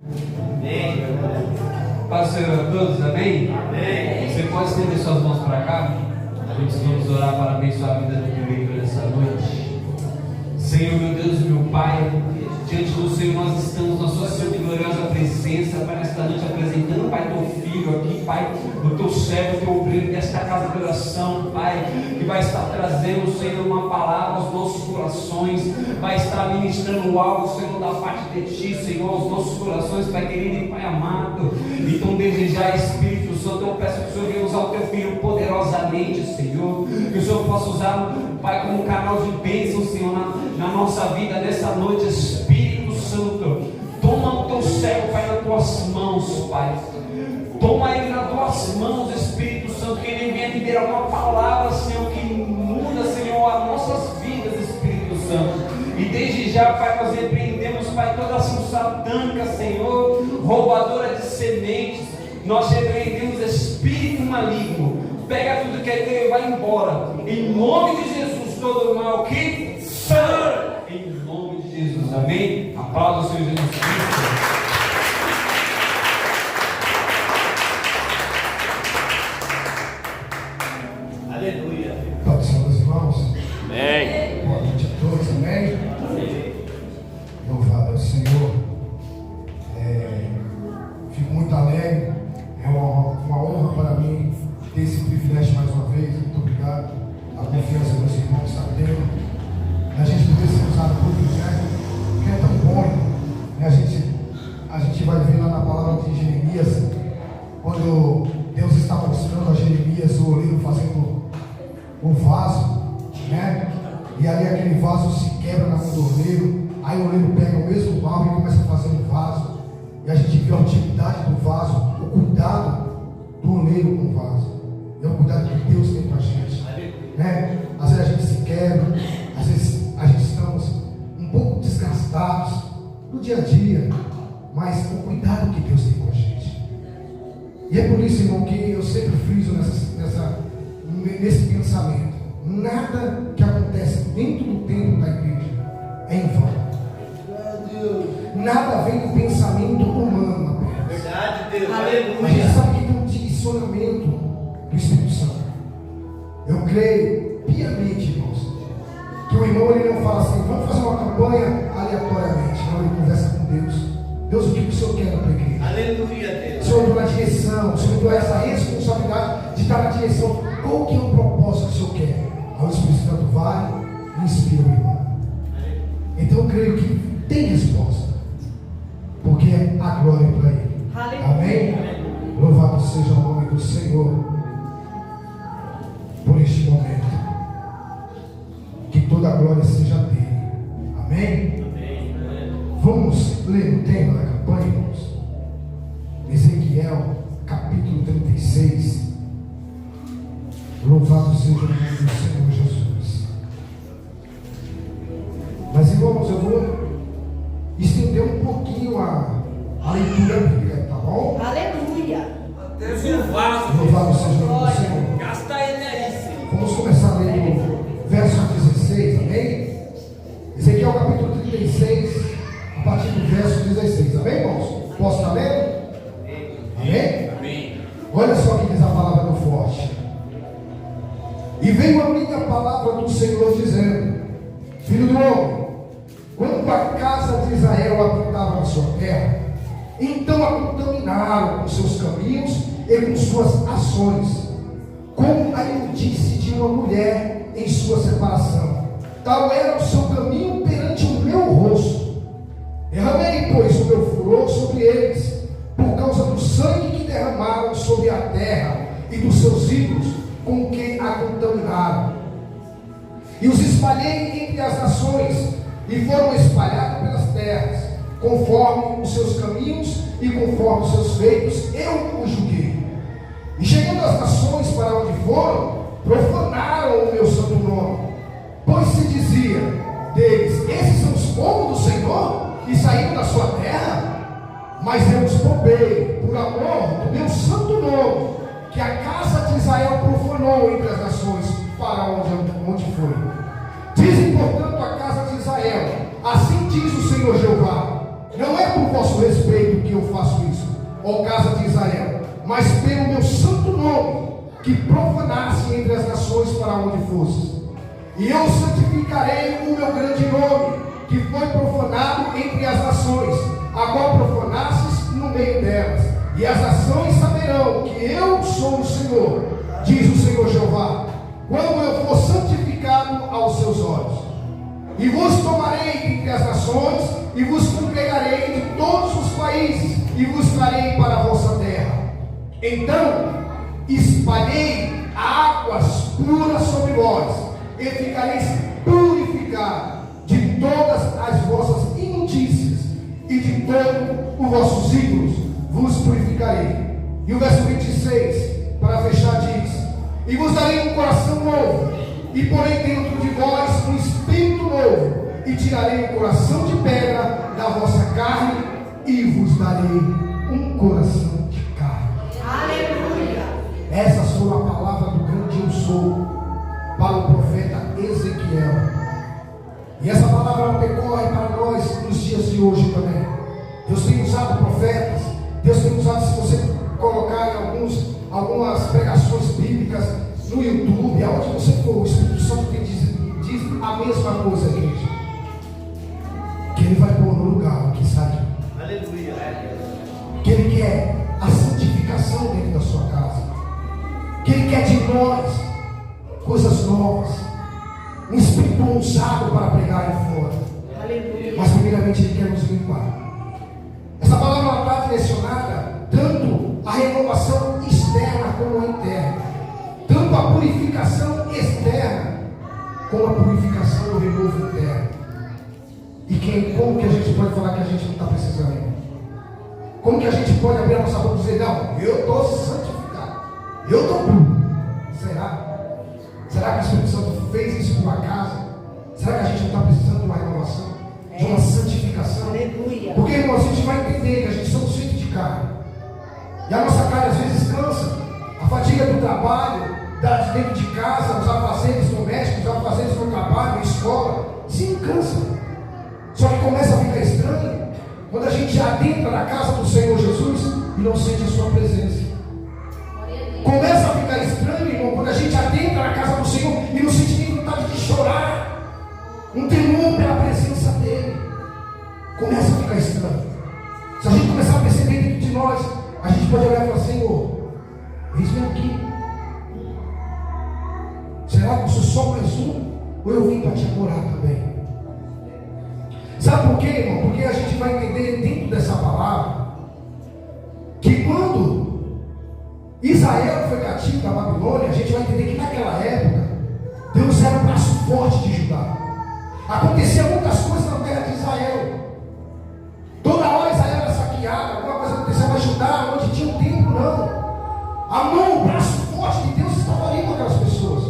Amém. Paz do Senhor a todos, amém? Amém. Você pode estender suas mãos para cá? Nós vamos orar para abençoar a vida do teu filho nessa noite. Senhor, meu Deus e meu Pai, diante do Senhor nós estamos na sua santa e gloriosa presença, Pai, nesta noite apresentando, Pai, teu filho aqui, Pai, o teu servo, o teu obreiro desta casa de oração, Pai, que vai estar trazendo, Senhor, uma palavra aos nossos corações, vai estar ministrando algo, Senhor, da parte de Ti, Senhor, aos nossos corações, Pai querido e Pai amado. Então, desde já, Espírito Santo, eu peço que o Senhor venha usar o teu filho poderosamente, Senhor, que o Senhor possa usar, Pai, como canal de bênção, Senhor, na nossa vida nessa noite. Espírito Santo, toma o teu servo, Pai, nas tuas mãos, Pai. Toma ele nas tuas mãos, Espírito Santo, que ele venha liberar uma palavra, Senhor, que muda, Senhor, as nossas vidas, Espírito Santo. E desde já, Pai, nós repreendemos, Pai, toda ação satânica, Senhor, roubadora de sementes. Nós repreendemos espírito maligno. Pega tudo que é teu e vai embora. Em nome de Jesus, todo o mal que sai. Em nome de Jesus, amém? Aplauda o Senhor Jesus Cristo. Aleluia. Pode ser, meus irmãos. Amém. Boa noite a todos, amém? Amém. Louvado é o Senhor. Fico muito alegre. É uma honra para mim ter esse privilégio mais uma vez. Muito obrigado. A confiança que meus irmãos estão tendo. A gente poder ser usado por Deus, né? Que é tão bom. Né? A gente vai ver lá na palavra de Jeremias, quando Deus está mostrando a Jeremias o oleiro fazendo o vaso, né? E aí aquele vaso se quebra na mão do oleiro. Aí o oleiro pega o mesmo barro e começa a fazer um vaso. E a gente vê a utilidade do vaso, o cuidado do oleiro com o vaso. É o cuidado que Deus tem com a gente, né? Às vezes a gente se quebra, às vezes a gente estamos um pouco desgastados no dia a dia, mas o cuidado que Deus tem com a gente. E é por isso, irmão, que eu sempre friso nesse pensamento. Nada que acontece dentro do templo da igreja é em vão. Nada vem do pensamento humano apenas. Verdade, Deus. A gente Aleluia. sabe que tem um direcionamento do Espírito Santo. Eu creio piamente, irmãos, que o irmão ele não fala assim, vamos fazer uma campanha aleatoriamente. Não, ele conversa com Deus. Deus, o que o Senhor quer para a igreja? Aleluia, O Deus. Senhor deu na direção, o Senhor deu essa responsabilidade de estar na direção. Qual que é o propósito que o Senhor quer? Aí o Espírito Santo vai e inspira o irmão. Então eu creio que tem resposta, porque a glória é para Ele. Amém? Louvado seja o nome do Senhor por este momento. Que toda a glória seja dele. Amém? Amém. Vamos ler o tema da campanha, irmãos. Ezequiel, capítulo 36. Louvado seja o nome do Senhor Jesus. Mas, irmãos, eu vou estender um pouquinho a leitura bíblica, tá bom? Aleluia. Louvado seja o nome do Senhor. Gasta ele aí, Senhor. Vamos começar lendo o verso 16, amém? Ezequiel capítulo 36, a partir do verso 16, amém, irmãos? Posso estar lendo? Amém? Amém. Olha só o que diz a palavra do forte. E veio a minha palavra do Senhor dizendo: Filho do homem, quando a casa de Israel habitava na sua terra, então a contaminaram com seus caminhos e com suas ações, como a imundície de uma mulher em sua separação. Tal era o seu caminho perante o meu rosto. Derramei, pois, o meu furor sobre eles, por causa do sangue que derramaram sobre a terra e dos seus ídolos com que a contaminaram. E os espalhei entre as nações, e foram espalhados pelas terras, conforme os seus caminhos e conforme os seus feitos, eu os julguei. E chegando as nações para onde foram, profanaram o meu santo nome, pois se dizia deles: esses são os povos do Senhor que saíram da sua terra. Mas eu os poupei por amor do meu santo nome, que a casa de Israel profanou entre as nações para onde foi. Dizem, portanto, a casa de Israel: assim diz o Senhor Jeová: Não é por vosso respeito que eu faço isso, ó casa de Israel, mas pelo meu santo nome, que profanasse entre as nações para onde fosse. E eu santificarei o meu grande nome, que foi profanado entre as nações, a qual profanasses no meio delas. E as nações saberão que eu sou o Senhor, diz o Senhor Jeová, quando eu for santificado aos seus olhos. E vos tomarei entre as nações, e vos congregarei de todos os países, e vos trarei para a vossa terra. Então espalhei águas puras sobre vós, e ficareis purificados de todas as vossas imundícias, e de todos os vossos ídolos vos purificarei. E o verso 26, para fechar, diz: e vos darei um coração novo, e porei dentro de vós um espírito novo, e tirarei o coração de pedra da vossa carne, e vos darei um coração de carne. Aleluia! Essas foram a palavra do grande eu sou para o profeta Ezequiel. E essa palavra decorre para nós nos dias de hoje também. Deus tem usado profetas, Deus tem usado, se você colocar em algumas pregações bíblicas no YouTube, aonde você for, o Espírito Santo diz a mesma coisa, gente. Que Ele vai pôr no lugar o que saiu. Aleluia. Que Ele quer a santificação dentro da sua casa. Que Ele quer de nós coisas novas, um espírito ousado para pregar aí fora. Aleluia! Mas primeiramente Ele quer nos limpar. Essa palavra está direcionada tanto à renovação externa como a interna, tanto a purificação externa como a purificação do renovo interno. E como que a gente pode falar que a gente não está precisando, irmão? Como que a gente pode abrir a nossa boca e dizer: não, eu estou santificado, eu estou puro? Será? Será que o Espírito Santo fez isso por acaso? Será que a gente não está precisando de uma renovação? De uma santificação? Aleluia! Porque, irmão, a gente vai entender que a gente somos feitos de carne. E a nossa carne às vezes cansa. A fadiga do trabalho, de dentro de casa, os afazeres domésticos, os afazeres no trabalho, na escola, sim, cansa. Só que começa a ficar estranho quando a gente adentra na casa do Senhor Jesus e não sente a sua presença. Começa a ficar estranho, irmão, quando a gente adentra na casa do Senhor e não sente nem vontade de chorar, um temor pela presença dEle. Começa a ficar estranho. Se a gente começar a perceber dentro de nós, a gente pode olhar e falar: Senhor, eis-me aqui. Será que eu sou só mais um? Ou eu vim para te adorar também? Sabe por quê, irmão? Porque a gente vai entender dentro dessa palavra que quando Israel foi cativo da Babilônia, a gente vai entender que naquela época Deus era o braço forte de Judá. Aconteciam muitas coisas na terra de Israel. Toda hora Israel era saqueada, alguma coisa acontecia, mas Judá, onde tinha um templo, não. A mão, o braço forte de Deus estava ali com aquelas pessoas.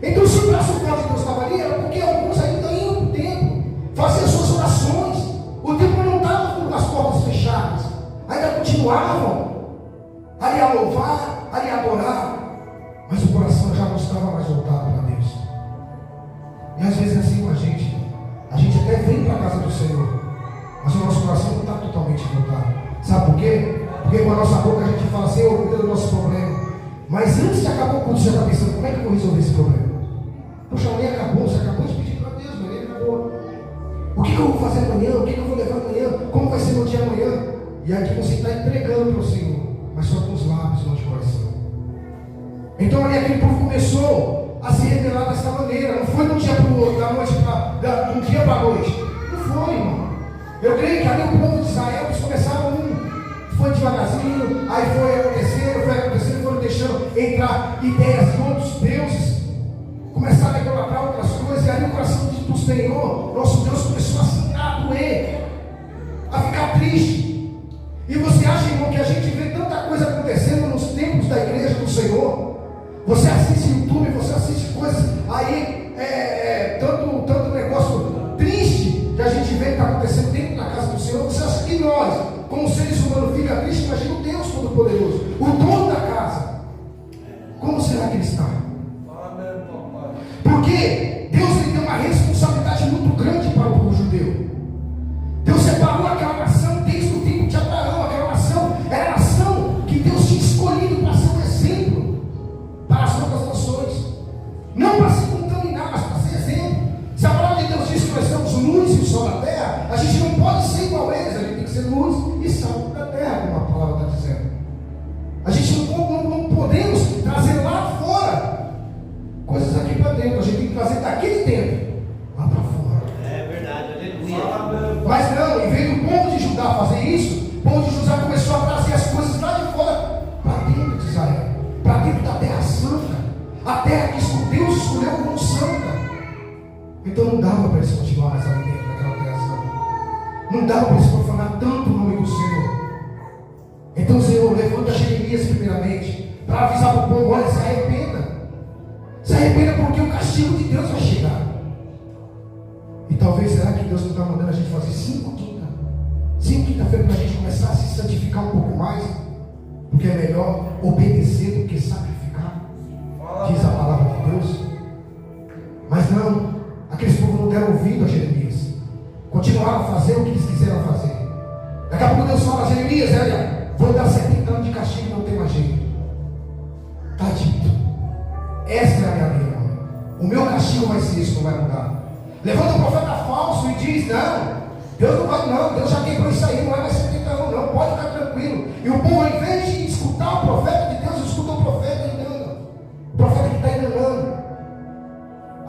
Então, se o braço forte de Deus estava ali, era porque alguns ainda iam para o templo, faziam suas orações. O templo não estava com as portas fechadas, ainda continuavam ali a louvar, ali a adorar, mas o coração já não estava mais voltado para Deus. E às vezes é assim com a gente até vem para a casa do Senhor, mas o nosso coração não está totalmente voltado. Sabe por quê? Porque com a nossa boca a gente fala: Senhor, cuida do nosso problema. Mas antes de acabar o culto, você está pensando: como é que eu vou resolver esse problema? Poxa, amanhã acabou, você acabou de pedir para Deus, amanhã acabou. O que eu vou fazer amanhã? O que eu vou levar amanhã? Como vai ser meu dia amanhã? E aqui você está entregando para o Senhor, mas só com os lábios, não de coração. Então ali aquele povo começou a se revelar dessa maneira. Não foi de um dia para o outro, de um dia para a noite. Não foi, irmão. Eu creio que ali o povo de Israel, eles começaram foi devagarzinho, aí foi acontecendo, foram deixando entrar ideias de outros deuses, começaram a idolatrar outras coisas, e ali o coração do Senhor, nosso Deus, começou a doer, a ficar triste. E você acha, irmão, que a gente vê tanta coisa acontecendo nos templos da igreja do Senhor? Você assiste YouTube, você assiste coisas aí, tanto negócio triste que a gente vê que está acontecendo dentro da casa do Senhor. Você acha que nós, como seres humanos, fica triste? Imagina o Deus Todo-Poderoso, o dono da casa. Como será que ele está? Porque Deus lhe deu uma responsabilidade muito grande para o povo judeu. Deus separou aquela a terra que Deus escolheu como santa. Então não dava para eles continuar mais ali dentro daquela terra santa. Não dava para eles profanar tanto o nome do Senhor. Então o Senhor levanta Jeremias primeiramente para avisar para o povo: olha, se arrependa. Se arrependa, porque o castigo de Deus vai chegar. E talvez, será que Deus não está mandando a gente fazer 5 quinta-feira para a gente começar a se santificar um pouco mais? Porque é melhor obedecer do que sacrificar, diz a palavra de Deus. Mas não, aqueles povos não deram ouvido a Jeremias, continuaram a fazer o que eles quiseram fazer. Daqui a pouco Deus fala: Jeremias, olha, vou dar 70 anos de castigo, não tem mais jeito. Está dito. Essa é a minha lei, irmão. O meu castigo vai ser isso, não vai mudar. Levanta o profeta falso e diz: não, Deus não vai, não, Deus já quebrou isso aí, não é mais 70 anos, não, pode ficar tranquilo. E o povo, ao invés de escutar o profeta de Deus, escuta o profeta e engana. O profeta que está enganando.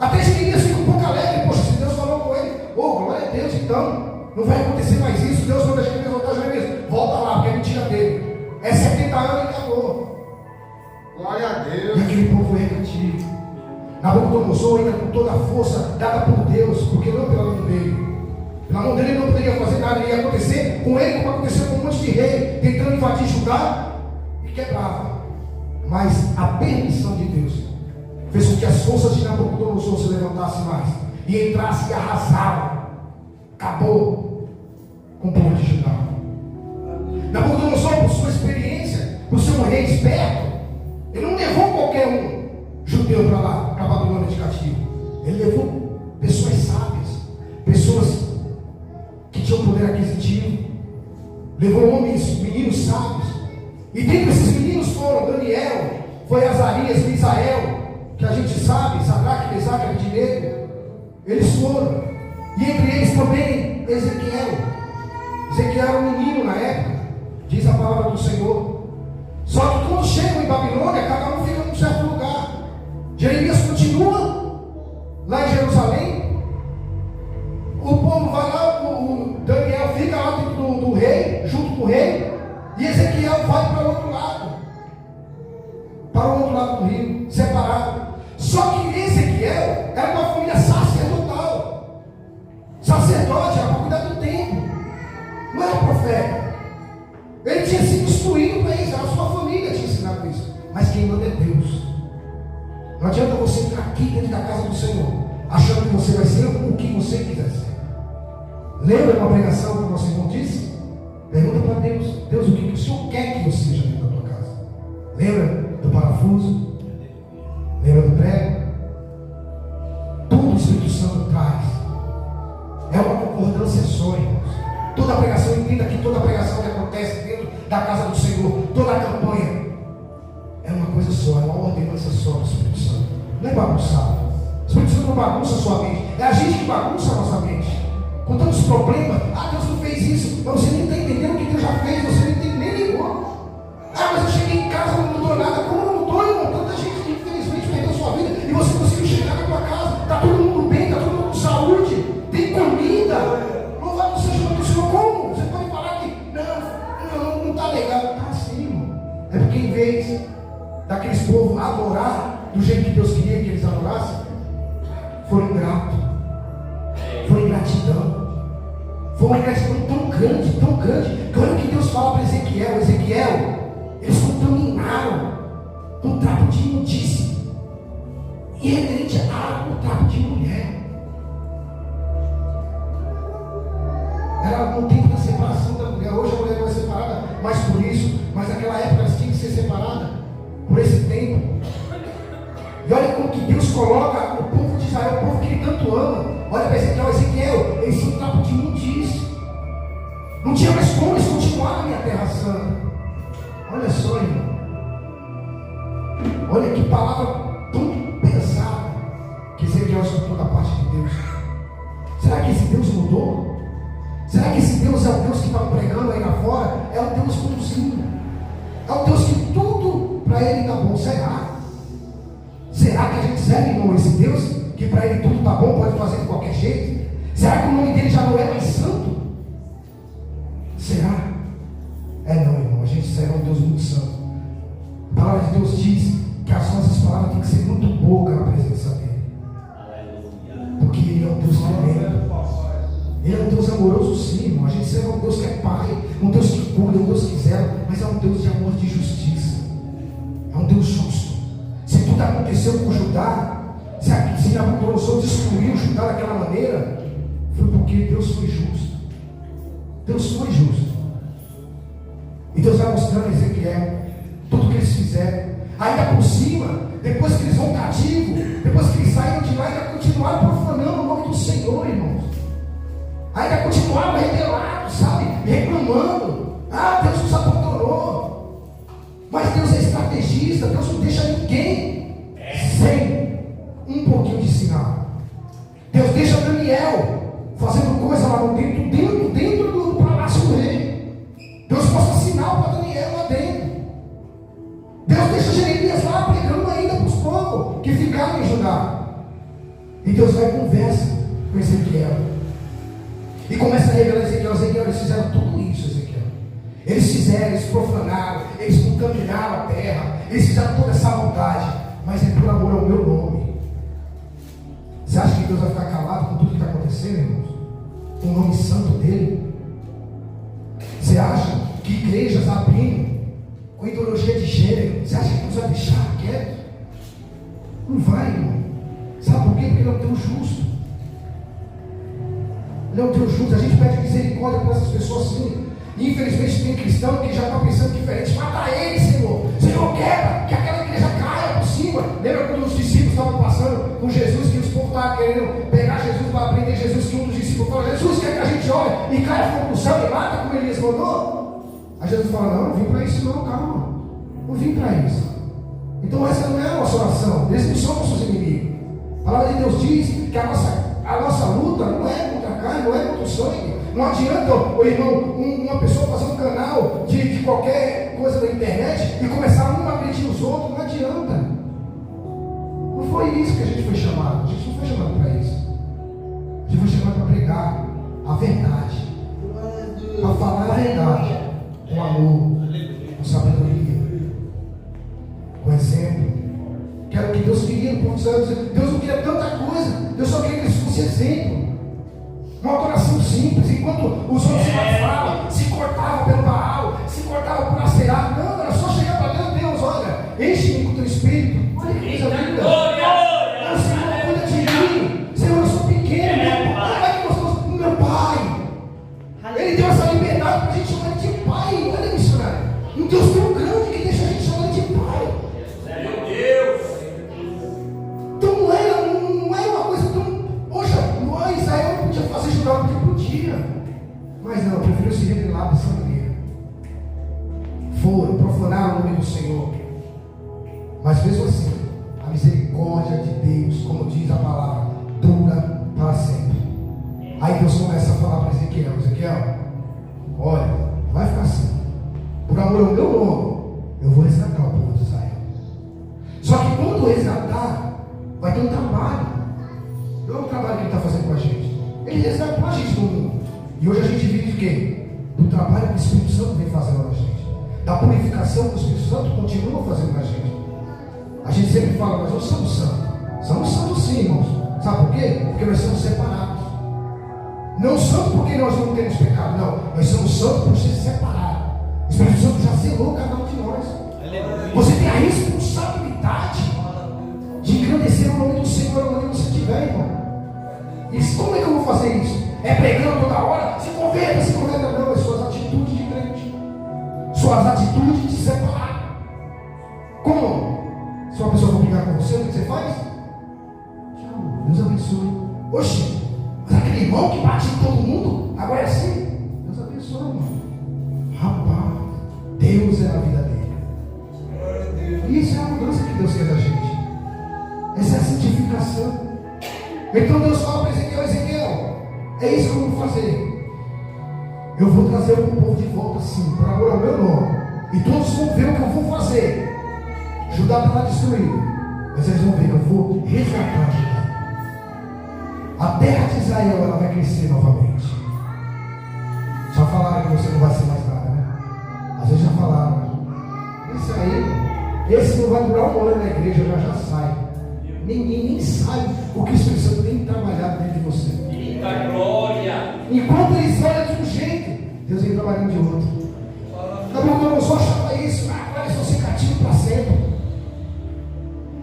Até Jeremias fica um pouco alegre: poxa, se Deus falou com ele, glória a Deus, então não vai acontecer mais isso. Deus manda Jeremias voltar. Jeremias, volta lá, porque é mentira dele. É 70 anos e acabou. Glória a Deus. E aquele povo é cativo. Nabucodonosor entra com toda a força dada por Deus, porque não pela mão dele. Pela mão dele ele não poderia fazer nada. Ia acontecer com ele como aconteceu com um monte de rei tentando invadir Judá e quebrava. Mas a permissão de Deus fez com que as forças de Nabucodonosor se levantassem mais e entrassem e arrasaram. Acabou com o povo de Judá. Nabucodonosor, por sua experiência, por ser um rei esperto, ele não levou qualquer um judeu para lá, para a Babilônia de cativo. Ele levou pessoas sábias, pessoas que tinham poder aquisitivo. Levou homens, meninos sábios. E dentre esses meninos foram Daniel, foi Azarias, Misael, que a gente sabe, Sadraque, Mesaque, Abednego. Eles foram. E entre eles também Ezequiel. Ezequiel era um menino na época, diz a palavra do Senhor. Só que quando chegam em Babilônia, cada um fica num certo lugar. Jeremias continua lá em Jerusalém. O povo vai lá, o Daniel fica lá dentro do rei, junto com o rei. E Ezequiel vai para o outro lado, para o outro lado do rio, separado. Só que Ezequiel era uma família sacerdotal. Sacerdote era para cuidar do templo, não era profeta. Ele tinha sido instruído para isso, a sua família tinha ensinado isso. Mas quem manda é Deus. Não adianta você entrar aqui dentro da casa do Senhor achando que você vai ser o que você quiser ser. Lembra de uma pregação que o nosso irmão disse? Pergunta para Deus: Deus, o que o Senhor quer que eu seja dentro da tua casa? Lembra do parafuso? Lembra do prego? Tudo o Espírito Santo traz. É uma concordância só, irmãos. Toda a pregação, entenda que toda a pregação que acontece dentro da casa do Senhor, toda a campanha, é uma coisa só, é uma ordenança só do Espírito Santo. Não é bagunçado. O Espírito Santo não bagunça a sua mente. É a gente que bagunça a nossa mente. Com tantos problemas: Deus não fez isso. Mas você nem está entendendo o que Deus já fez. Você nem tem nem ligou. Mas eu cheguei em casa, não mudou nada. Como não mudou, irmão? Tanta gente que infelizmente perdeu sua vida e você conseguiu chegar na tua casa. Está todo mundo bem, está todo mundo com saúde, tem comida. Louvado seja o nome do Senhor. Como? Você pode falar que não está legal. Está assim, irmão. É porque em vez daqueles povos adorar do jeito que Deus queria que eles adorassem, foram ingratos, foi ingratidão. Foi uma ingratidão tão grande, que olha o que Deus fala para Ezequiel: Ezequiel, eles contaminaram um trapo de imundície, e referente a um trapo de mulher. Era no tempo da separação da mulher. Hoje a mulher não é separada mais por isso, mas naquela época elas tinham que ser separadas por esse tempo. E olha como que Deus coloca o povo de Israel, o povo que ele tanto ama. Olha para Ezequiel, eles são um trapo de imundície. Não tinha mais como eles continuarem na minha terra santa. Olha só, irmão. Olha que palavra tão pesada que Ezequiel escutou da parte de Deus. Será que esse Deus mudou? Será que esse Deus é o Deus que está pregando aí lá fora? É o Deus bonzinho. É o Deus que tudo para ele está bom. Será que a gente serve, irmão, esse Deus que para ele tudo está bom, pode fazer de qualquer jeito? Será que o nome dele já não é mais santo? Será? Não, irmão, a gente serve a um Deus muito santo. A palavra de Deus diz que as nossas palavras têm que ser muito gente serve um Deus que é Pai, um Deus que cuida, um Deus que zela, mas é um Deus de amor, de justiça. É um Deus justo. Se tudo aconteceu com Judá, se Nabucodonosor destruiu Judá daquela maneira, foi porque Deus foi justo. Deus foi justo. E Deus vai mostrando a Ezequiel tudo que eles fizeram. Ainda por cima, depois que eles vão cativo, depois que eles saíram de lá, ainda continuaram profanando o nome do Senhor, irmãos. Ainda continuaram rebelados, sabe? Reclamando. Ah, Deus nos abandonou. Mas Deus é estrategista, Deus não deixa ninguém sem um pouquinho de sinal. Deus deixa Daniel fazendo coisa lá dentro do palácio do rei. Deus mostra sinal para Daniel lá dentro. Deus deixa Jeremias lá pregando ainda para os povos que ficaram em Judá. E Deus vai e conversa com Ezequiel. E começa a revelar a Ezequiel, eles fizeram tudo isso, Ezequiel. Eles profanaram, eles contaminaram a terra, eles fizeram toda essa maldade, mas é por amor ao meu nome. Você acha que Deus vai ficar calado com tudo que está acontecendo, irmãos? Com o nome santo dele? Você acha que igrejas abrindo com ideologia de gênero, você acha que Deus vai deixar quieto? Não vai, irmão. Sabe por quê? Porque Ele é um Deus justo. Ele é um Deus justo. A gente pede misericórdia para essas pessoas assim. E infelizmente tem cristão que já está pensando diferente. Mata ele, Senhor. Senhor, quebra, que aquela igreja caia por cima. Lembra quando os discípulos estavam passando com Jesus, que os povos estavam querendo pegar Jesus para prender Jesus, que um dos discípulos falou: Jesus, quer que a gente ore e caia fogo no céu e mata como Elias mandou? Aí Jesus fala: não vim para isso não, calma. Não vim para isso. Então essa não é a nossa oração. Eles não são nossos inimigos. A palavra de Deus diz que a nossa luta não é contra a carne, não é contra o sangue. Não adianta, irmão, uma pessoa fazer um canal de qualquer coisa da internet e começar um a agredir os outros. Não adianta. Não foi isso que a gente foi chamado. A gente não foi chamado para isso. A gente foi chamado para pregar a verdade, para falar a verdade com amor, com sabedoria, com exemplo. Que era o que Deus queria no povo de Israel. Deus não queria tanta coisa, Deus só queria que eles fossem exemplo. Uma adoração simples, enquanto os outros se matavam, se cortavam pelo Baal, se cortavam por Aserá. Não, era só chegar para Deus: Deus, olha, enche-me com o teu espírito. Olha que coisa linda. O Senhor cuida de mim. Senhor, eu sou pequeno. Olha que gostoso. Meu Pai. Ele deu essa liberdade para a gente chamar de Pai. Olha, missionário. Um Deus tão grande que deixa a gente chamar de Pai. Meu Deus! Então não era uma coisa tão. Poxa, Israel não podia fazer Judá porque podia. Mas não, preferiu se revelar dessa maneira. Foram, profanaram o nome do Senhor. Mas mesmo assim, a misericórdia de Deus, como diz a palavra, dura para sempre. Aí Deus começa a falar para Ezequiel: Ezequiel, olha, vai ficar assim. Por amor ao meu nome, eu vou resgatar o povo de Israel. Só que quando resgatar, vai ter um trabalho. Não é o trabalho que ele está fazendo com a gente. Ele resgatou a gente do mundo. E hoje a gente vive de quê? Do trabalho que o Espírito Santo vem fazendo na gente. Da purificação que o Espírito Santo continua fazendo na gente. A gente sempre fala: mas nós somos santos. Somos santos sim, irmãos. Sabe por quê? Porque nós somos separados. Não santos porque nós não temos pecado, não. Nós somos santos por ser separados. O Espírito Santo já selou cada um de nós. Você tem a responsabilidade de engrandecer o nome do Senhor onde você estiver, irmão. E como é que eu vou fazer isso? É pregando toda hora? Se converta, não. É suas atitudes de crente. Suas atitudes de separar. Como? Se uma pessoa for brigar com você, o que você faz? Tchau, Deus abençoe. Oxe, mas aquele irmão que bate em todo mundo, agora é assim? Deus abençoe, irmão. Rapaz, Deus é a vida dele. Isso é a mudança que Deus quer da gente. Essa é a santificação. Então Deus fala para Ezequiel: Ezequiel, é isso que eu vou fazer. Eu vou trazer o povo de volta assim, para amor ao meu nome. E todos vão ver o que eu vou fazer. Judá está lá destruído, mas eles vão ver que eu vou resgatar Judá. A terra de Israel, ela vai crescer novamente. Já falaram que você não vai ser mais nada, né? Às vezes já falaram, né? Isso aí, esse não vai durar um ano na igreja, já sai. Ninguém nem sabe o que o Espírito Santo tem trabalhado dentro de você. Eita glória! Enquanto eles olham de um jeito, Deus vem trabalhando de outro. Nabucodonosor achava isso, agora eu sou ser cativo para sempre.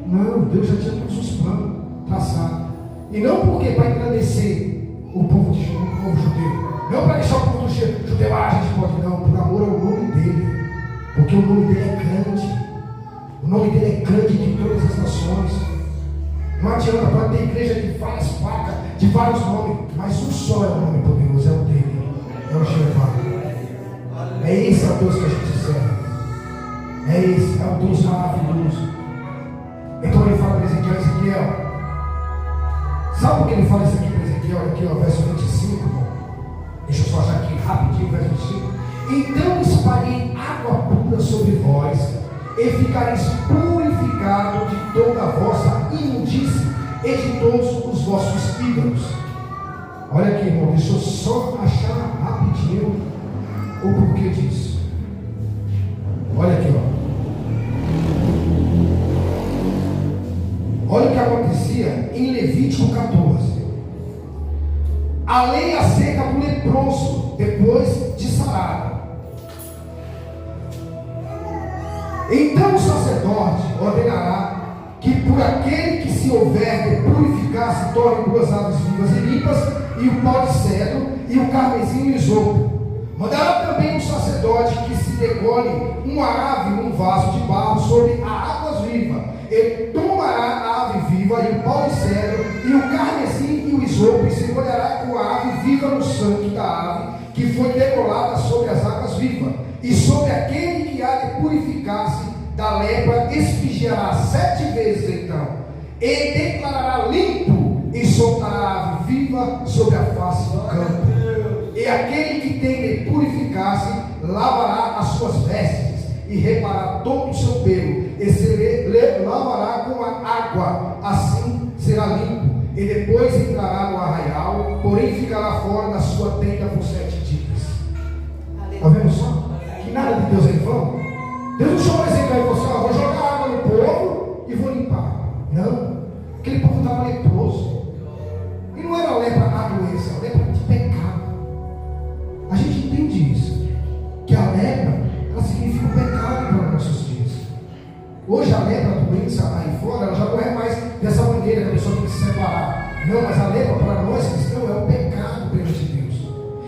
Não, Deus já tinha todos os planos traçados. E não porque para engrandecer o povo judeu, não para deixar o povo judeu, a gente pode, não, por amor ao nome dele, porque o nome dele é grande, o nome dele é grande de todas as nações. Não adianta, pode ter igreja de várias placas, de vários nomes, mas um só é o nome poderoso, é o dele, é o Jeová. É esse o Deus que a gente serve, é esse, é o Deus maravilhoso. Então ele fala para Ezequiel, sabe por que ele fala isso aqui para Ezequiel? Aqui, ó, verso 25, deixa eu só achar aqui rapidinho, verso 25. Então espalhei água pura sobre vós, e ficareis purificados de toda a vossa imundície e de todos os vossos ídolos. Olha aqui, irmão, deixa eu só achar rapidinho o porquê disso. Olha aqui, ó. Olha o que acontecia em Levítico 14. A lei acerca do leproso depois de sarado. Então o sacerdote ordenará que por aquele que se houver de purificar se tornem 2 aves vivas e limpas, e o pó de cedro, e o carmesim e o isopo. Mandará também o sacerdote que se degole uma ave num vaso de barro sobre a águas vivas. Ele tomará a ave viva e o pó de cedro, e o carmesim e o isopo, e se molhará com a ave viva no sangue da ave que foi degolada sobre as águas vivas. E sobre aquele que há de purificar-se da lepra, espigiará 7 vezes então, e declarará limpo, e soltará a ave viva sobre a face do campo. E aquele que tem de purificar-se lavará as suas vestes, e reparará todo o seu pelo, e se lavará com a água, assim será limpo, e depois entrará no arraial, porém ficará fora da sua tenda por 7 dias. Está vendo só? Que nada de Deus é em vão. Deus não chamou Ezequiel e falou assim: vou jogar água no povo e vou limpar. Não, aquele povo estava leproso. E não era lepra a doença, a lepra de pecado. A gente entende isso, que a lepra, ela significa o pecado para nossos dias. Hoje a lepra, a doença aí fora, ela já não é mais dessa maneira que a pessoa tem que se separar. Não, mas a lepra para nós cristãos é o pecado perante Deus.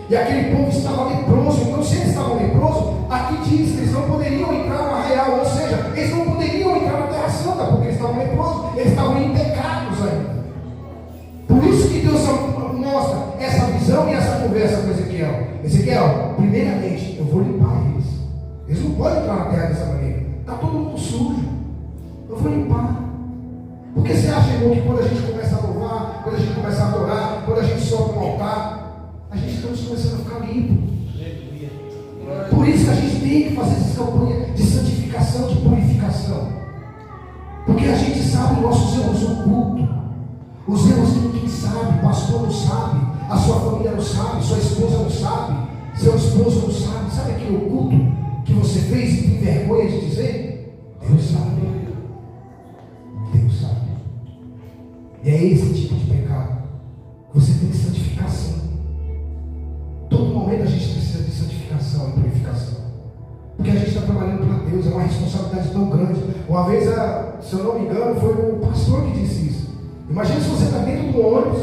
E aquele povo estava leproso. Então se eles estavam leprosos, aqui diz que eles não poderiam entrar no arraial, ou seja, eles não poderiam entrar na terra santa, porque eles estavam leprosos, eles estavam em pecados ainda. Por isso que Deus mostra essa visão e essa conversa com Ezequiel. Ezequiel, primeiramente, eu vou limpar eles. Eles não podem entrar na terra dessa maneira. Está todo mundo sujo. Eu vou limpar. Porque você acha, irmão, que quando a gente começa a louvar, quando a gente começa a adorar, quando a gente sobe no altar, a gente está começando a ficar limpo. Por isso que a gente tem que fazer essa campanha de santificação, de purificação. Porque a gente sabe nossos erros ocultos. Os erros que ninguém sabe, pastor não sabe, a sua família não sabe, sua esposa não sabe, seu esposo não sabe. Sabe aquele oculto que você fez e tem vergonha de dizer? Deus sabe. Deus sabe. E é esse tipo de pecado que você tem que santificar sim. Todo momento a gente precisa de santificação e purificação. Porque a gente está trabalhando para Deus, é uma responsabilidade tão grande. Uma vez, se eu não me engano, foi o pastor que disse isso. Imagina se você está dentro do ônibus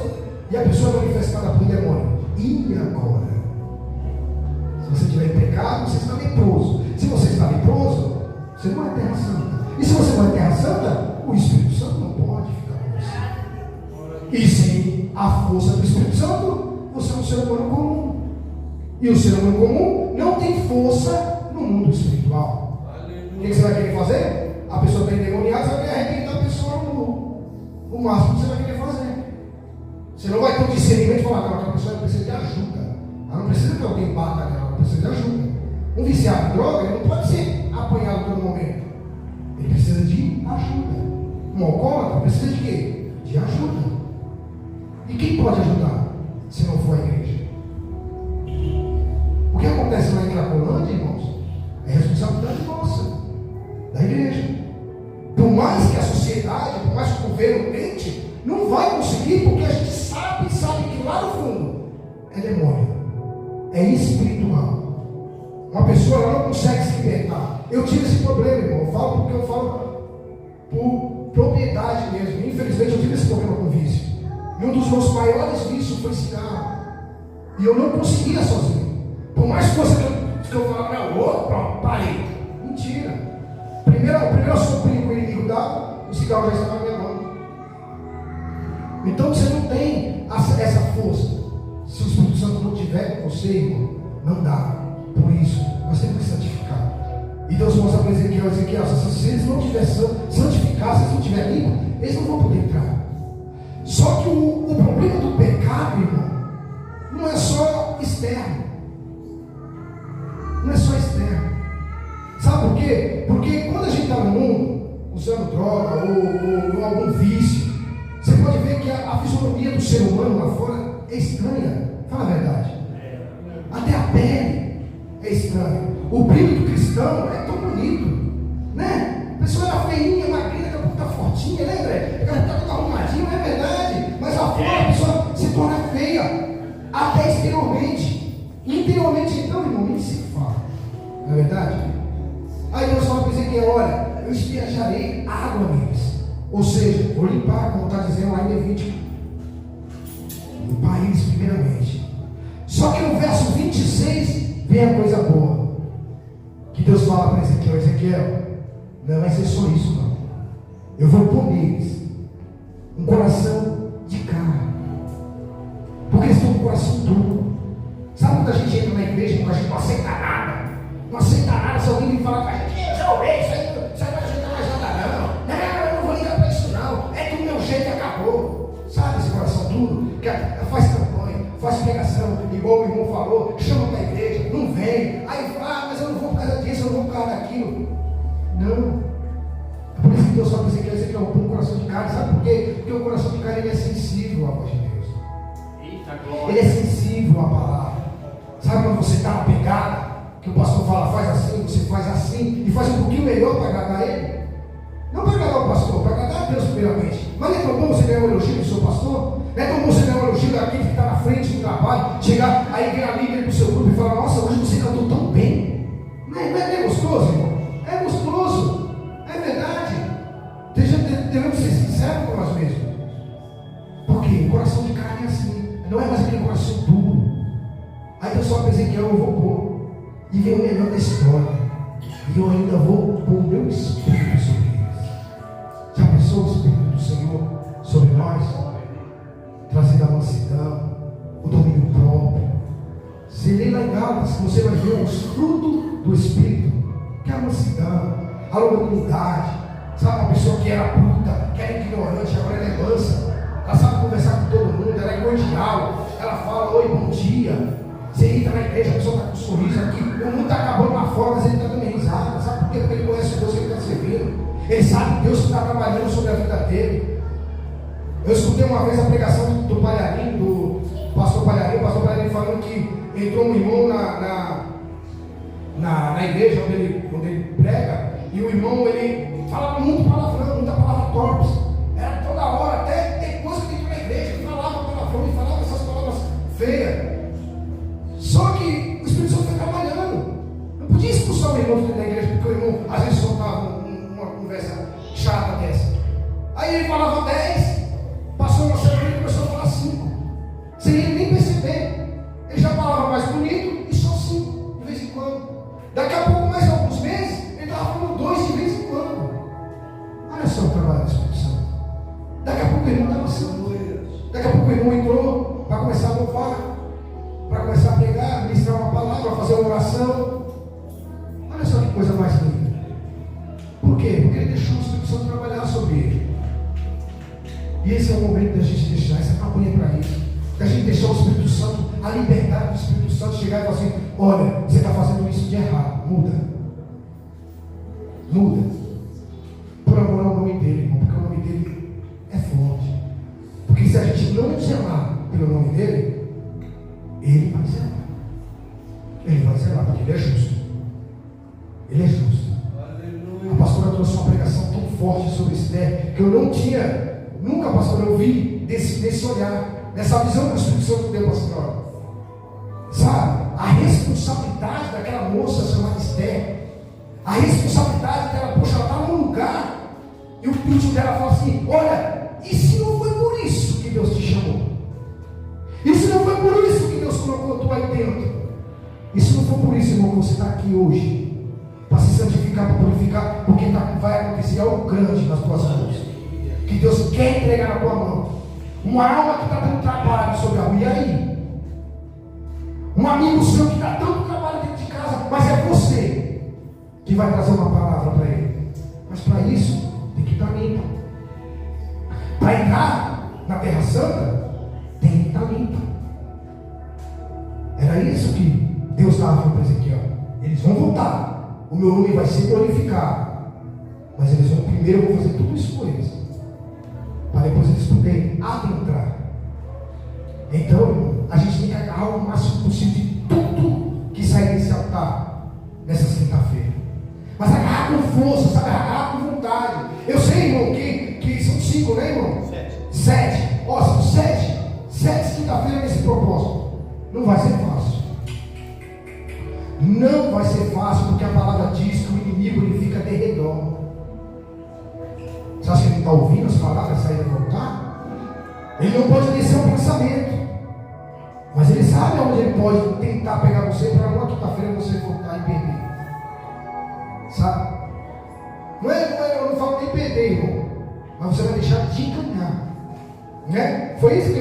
e a pessoa é manifestada por demônio. E agora? Se você estiver em pecado, você está leproso. Se você está leproso, você não é terra santa. E se você não é terra santa, o Espírito Santo não pode ficar com você. E sem a força do Espírito Santo, você é um ser humano comum. E o ser humano comum não tem força no mundo espiritual. O que você vai querer fazer? A pessoa está endemoniada, você vai querer arrebentar a pessoa no mundo. O máximo que você vai querer fazer. Você não vai ter um discernimento e falar: não, aquela pessoa precisa de ajuda. Ela não precisa que alguém bata nela, ela precisa de ajuda. Um viciado em droga, ele não pode ser apanhado a todo momento. Ele precisa de ajuda. Um alcoólatra precisa de quê? De ajuda. E quem pode ajudar se não for a igreja? O que acontece lá em Cracolândia, irmãos, é responsabilidade nossa, da igreja. Por mais que a sociedade, por mais que o governo tente, não vai conseguir, porque a gente sabe que lá no fundo é demônio, é espiritual. Uma pessoa ela não consegue se libertar. Eu tive esse problema, irmão. Eu falo porque eu falo por propriedade mesmo. Infelizmente eu tive esse problema com vício. E um dos meus maiores vícios foi cigarro. E eu não conseguia sozinho. Por mais coisa que eu falava, não, pronto, parei. Mentira. Primeiro soprinho que o inimigo dava, o cigarro já estava na minha mão. Então você não tem essa força. Se o Espírito Santo não tiver com você, irmão, não dá. Por isso, nós temos que santificar. E Deus mostra para Ezequiel, se eles não tiverem santificado, se eles não tiverem limpo, eles não vão poder entrar. Só que o problema do pecado, irmão, não é só externo. Não é só externo. Sabe por quê? Porque quando a gente está no mundo, usando droga ou algum vício, você pode ver que a fisionomia do ser humano lá fora é estranha. Fala a verdade. Até a pele é estranha. O brilho do cristão é tão bonito, né? A pessoa era feinha, magrinha, daqui a pouco tá fortinha, lembra? Ela tá toda arrumadinha, não é verdade? Mas lá fora a pessoa se torna feia, até exteriormente. Interiormente, então, irmão, nem se fala. Não é verdade? Aí Deus fala para Ezequiel: olha, eu espejarei água neles. Ou seja, vou limpar, como está dizendo lá em Levítico. Limpar eles primeiramente. Só que no verso 26 vem a coisa boa. Que Deus fala para Ezequiel: Ezequiel, não vai ser só isso não. Eu vou pôr neles um coração de carne. Porque eles estão com o coração duro. Sabe quando a gente entra na igreja e a gente não aceita nada? Não aceita nada, se alguém me fala com a gente: já orei, isso aí não aceita mais nada não. Não, eu não vou ligar para isso não. É do meu jeito e acabou. Sabe esse coração duro? Que faz campanha, faz pregação, igual o irmão falou, chama para a igreja, não vem. Aí fala: mas eu não vou por causa disso, eu não vou por causa daquilo. Não. É por isso que Deus fala para Ezequiel: eu ponho um coração de carne. Sabe por quê? Porque o coração de carne ele é sensível à voz de Deus. Ele é sensível à palavra. Sabe quando você está na pegada, que o pastor fala: faz assim, você faz assim, e faz um pouquinho melhor para agradar ele? Não para agradar o pastor, para agradar a Deus primeiramente. Mas não é tão bom você ganhar um elogio do seu pastor? Não é tão bom você ganhar um elogio daquele que está na frente do trabalho, chegar aí ver a líder do seu grupo e falar: nossa, hoje você cantou tão bem. Não é gostoso, irmão? É gostoso, é verdade. Devemos ser sinceros com nós mesmos. Porque o coração de carne é assim, não é mais aquele coração duro. Aí Deus fala para Ezequiel: eu vou pôr, e vem o melhor da história, e eu ainda vou pôr o meu Espírito sobre eles. Já pensou o Espírito do Senhor sobre nós? Trazendo a mansidão, o domínio próprio. Se lê lá em Gálatas, você vai ver os frutos do Espírito, que é a mansidão, a longanimidade. Sabe, uma pessoa que era bruta, que era ignorante, agora ela é mansa. Ela sabe conversar com todo mundo, ela é cordial. Ela fala: oi, bom dia. Você entra na igreja, a pessoa está com um sorriso aqui, o mundo está acabando lá fora, mas ele está dando risada. Sabe por quê? Porque ele conhece o Deus que ele está servindo. Ele sabe Deus que está trabalhando sobre a vida dele. Eu escutei uma vez a pregação do Palharim, do pastor Palharim falando que entrou um irmão na igreja onde ele prega, e o irmão ele falava muito palavrão, muita palavra torpes. Era toda hora, até depois que ele entrou na igreja, ele falava palavrão, ele falava essas palavras feias. Só que o Espírito Santo foi trabalhando. Não podia expulsar o irmão dentro da igreja, porque o irmão às vezes soltava uma conversa chata dessa. Aí ele falava 10, passou uma semana e começou a falar 5. Sem ele nem perceber. Ele já falava mais bonito e só 5 de vez em quando. Daqui a pouco, mais alguns meses, ele estava falando 2 de vez em quando. Olha só o trabalho do Espírito Santo. Daqui a pouco o irmão estava assim. Daqui a pouco o irmão entrou para começar a louvar, para começar a pregar, ministrar uma palavra, fazer uma oração. Olha só que coisa mais linda. Por quê? Porque ele deixou o Espírito Santo trabalhar sobre ele. E esse é o momento da gente deixar, essa campanha é para isso. Da gente deixar o Espírito Santo, a liberdade do Espírito Santo chegar e falar assim: olha, você está fazendo isso de errado, muda. Muda. Por amor ao nome dele, irmão, porque o nome dele é forte. Porque se a gente não zelar pelo nome dele, ele vai zelar. Ele vai zelar, porque ele é justo. Ele é justo. A pastora trouxe uma pregação tão forte sobre Esther, que eu não tinha, nunca, pastor, eu vi desse olhar, dessa visão que o Espírito Santo deu para a senhora. Sabe? a responsabilidade daquela moça chamada Esther, a responsabilidade dela, poxa, ela está num lugar, e o tio dela fala assim: olha, e se não foi por isso que Deus te chamou? E se não foi por isso que Deus colocou tu aí dentro? E se não for por isso, irmão, que você está aqui hoje, para se santificar, para purificar, porque vai acontecer algo grande nas tuas mãos, que Deus quer entregar na tua mão. Uma alma que está dando trabalho sobre a rua, e aí? Um amigo seu que está dando trabalho dentro de casa, mas é você que vai trazer uma palavra para ele. Mas para isso, tem que estar limpo. Para entrar na Terra Santa, tem que estar limpo. Era isso que Deus estava falando para Ezequiel. Eles vão voltar, o meu nome vai ser glorificado, mas eles vão primeiro, eu vou fazer tudo isso com eles, para depois eles poderem adentrar. Então, irmão, a gente tem que agarrar o máximo possível de tudo que sair desse altar nessa quinta-feira. Mas agarrar com força, sabe? Agarrar com vontade. Eu sei, irmão, que são 5, né, irmão? 7. Ó, são 7 quinta-feiras nesse propósito. Não vai ser fácil. Não vai ser fácil, porque a palavra diz que o inimigo ele fica de redor. Você acha que ele está ouvindo as palavras saírem do altar? Ele não pode descer o pensamento, mas ele sabe onde ele pode tentar pegar você para uma quinta-feira você voltar e perder. Sabe? Eu não falo nem perder, irmão, mas você vai deixar de enganar, né? Foi isso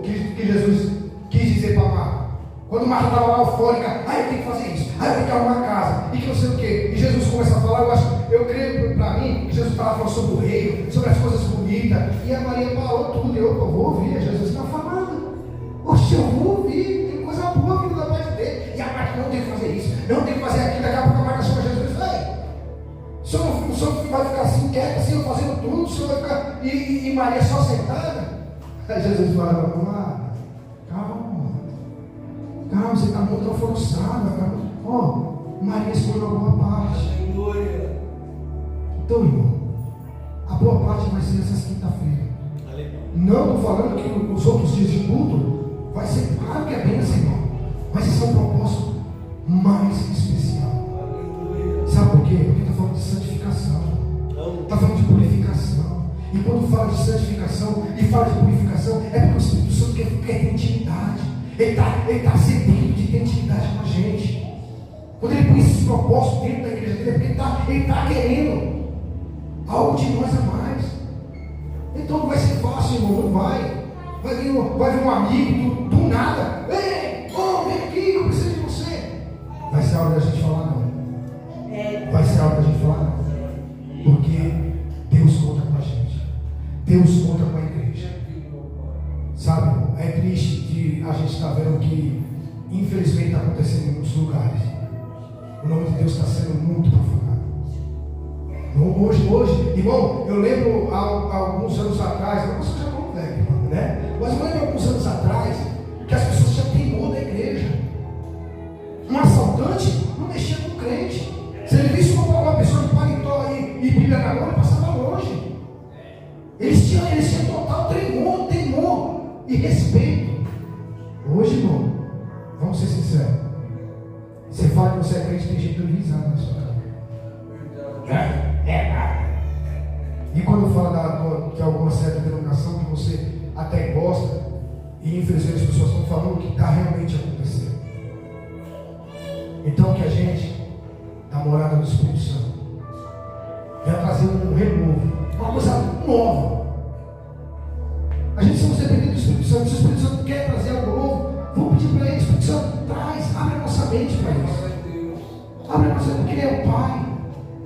que Jesus quis dizer para Marta. Quando Marta estava lá eufórica, eu tenho que fazer isso, eu tenho que arrumar a casa, e que não sei o quê. E Jesus começa a falar, eu creio para mim, que Jesus estava falando sobre o reino, sobre as coisas bonitas, e a Maria parou tudo, e eu vou ouvir, Jesus está falando. Oxe, eu vou ouvir, tem coisa boa vindo da parte dele. E a Marta não tem que fazer isso, não tem que fazer aquilo, daqui a pouco a Marta chama Jesus e diz: o senhor vai ficar assim, quieto, assim, eu fazendo tudo, o senhor vai ficar, e Maria só sentada. Aí Jesus fala: calma, você está muito alvoroçada. Maria escolheu a boa parte. Então, irmão, a boa parte vai ser essa quinta-feira. Não estou falando que os outros dias de culto vai ser, claro que é bênção, irmão, mas esse é um propósito mais especial. Sabe por quê? Porque está falando de santificação, está falando de purificação. E quando fala de santificação e fala de purificação, é porque o Espírito Santo quer ter intimidade. Ele está sedento de ter intimidade com a gente. Quando ele põe esses propósitos dentro da igreja dele, é porque ele está querendo algo de nós a mais. Então não vai ser fácil, irmão, não vai. Vai vir um amigo do nada: vem aqui, eu preciso de você. Vai ser a hora da gente falar não. Vai ser a hora da gente falar não. Porque Deus conta com a gente. Deus conta com a igreja. Sabe, irmão, é triste de a gente estar vendo que infelizmente está acontecendo em muitos lugares. O nome de Deus está sendo muito profanado. Hoje, irmão, eu lembro há alguns anos atrás, não você já não velho, irmão, né? Mas eu lembro alguns anos atrás que as pessoas já temor da igreja. Um assaltante não mexia com crente. Se ele visse uma pessoa de paletó e Bíblia na mão, ele passava longe. Eles tinham total temor e respeito. Hoje, irmão, vamos ser sinceros. Você fala que você é crente, tem gente dando risada na sua cara. E quando eu falo de alguma certa denominação que você até gosta, e infelizmente as pessoas estão falando o que está realmente acontecendo. Então que a gente, da morada do Espírito Santo, venha trazer um renovo, uma coisa nova. A gente somos dependentes do Espírito Santo. Se o Espírito Santo quer trazer algo novo, vamos pedir para ele: Espírito Santo, traz, abre a nossa mente para isso. Abre a nossa mente, porque ele é o Pai.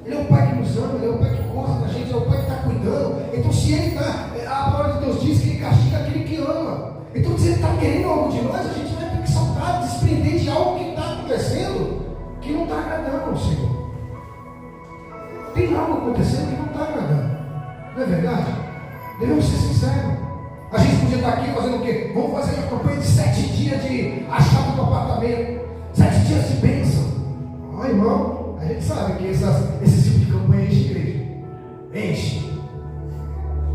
Ele é o Pai que nos ama, ele é o Pai que gosta da gente, ele é o Pai que está cuidando. Então se ele está, a palavra de Deus diz que ele castiga aquele que ama. Então se ele está querendo algo de nós, a gente vai ter que saltar, desprender de algo que está acontecendo, que não está agradando ao Senhor. Tem algo acontecendo que não está agradando. Não é verdade? Devemos ser sinceros. A gente podia estar aqui fazendo o quê? Vamos fazer uma campanha de 7 dias de achado do apartamento, 7 dias de bênção. Irmão, a gente sabe que esse tipo de campanha enche igreja. Enche.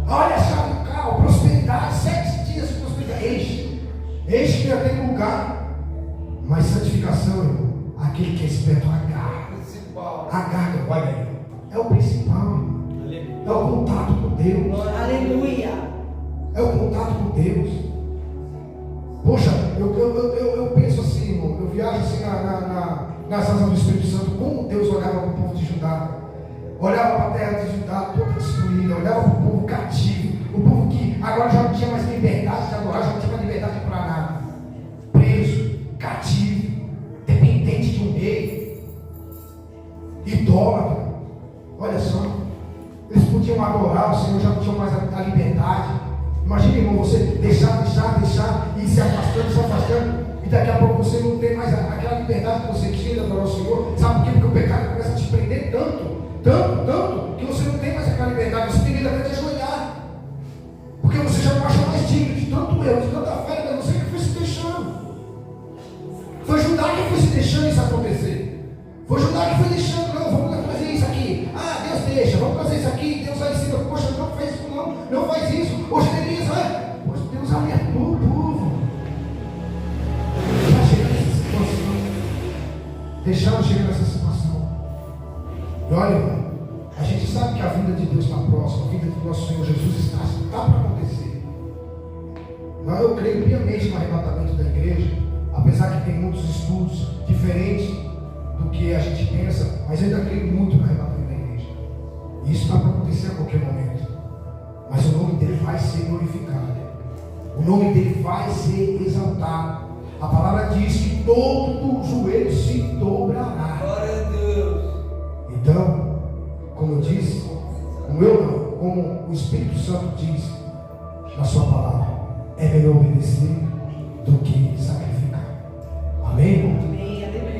Olha a chave do carro, prosperidade, 7 dias de prosperidade. Enche que já tem lugar. Mas santificação, irmão, aquele que é esperto agarra. Agarra, olha aí. É o principal, irmão. É o contato com Deus. Aleluia. É o contato com Deus. Poxa, eu penso assim, irmão. Eu viajo assim nas asas do Espírito Santo. Como Deus olhava para o povo de Judá. Olhava para a terra de Judá toda destruída. Olhava para o povo cativo. O povo que agora já não tinha mais liberdade de adorar. Já não tinha mais liberdade para nada. Preso, cativo, dependente de um rei. Idólatra. Olha só. Eles podiam adorar o Senhor, já não tinham mais a liberdade. Imagina, irmão, você deixar e ir se afastando, e daqui a pouco você não tem mais aquela liberdade que você tinha de adorar o Senhor. Sabe por quê? Porque o pecado começa a te prender tanto, que você não tem mais aquela liberdade. Você tem medo até de ajoelhar, porque você já não acha mais digno de tanto erro, de tanta falha, mas você que foi se deixando. Foi Judá que foi se deixando isso acontecer. Foi Judá que foi deixando, não, vamos fazer isso aqui. Ah, Deus deixa, vamos fazer isso aqui. Deus vai ensinar, poxa, não faz isso não faz isso. Hoje Elias vai. Poxa, Deus alertou o povo. Já chegou nessa situação. Deixaram chegar nessa situação. E olha, irmão, a gente sabe que a vinda de Deus está próxima, a vinda do nosso Senhor Jesus está para acontecer. Mas eu creio piamente no arrebatamento da igreja, apesar que tem muitos estudos diferentes do que a gente pensa, mas eu ainda creio muito no arrebatamento da igreja. E isso está para acontecer a qualquer momento. Mas o nome dele vai ser glorificado. O nome dele vai ser exaltado. A palavra diz que todo joelho se dobrará. Glória a Deus. Então, como eu disse, como o Espírito Santo diz na sua palavra, é melhor obedecer do que sacrificar. Amém, irmão?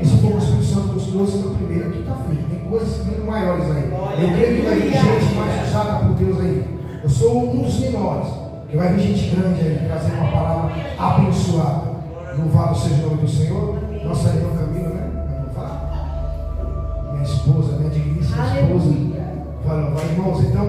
Isso foi o Espírito Santo nos trouxe na primeira quinta-feira. Tem coisas muito maiores aí. Eu creio que vai vir gente mais usada por Deus aí. Eu sou um dos menores, que vai vir gente grande aí, trazer uma palavra abençoada. Louvado seja o nome do Senhor. Nossa irmã Camila, né? Vai louvar? Minha esposa, minha digníssima esposa. Vai louvar, irmãos, então.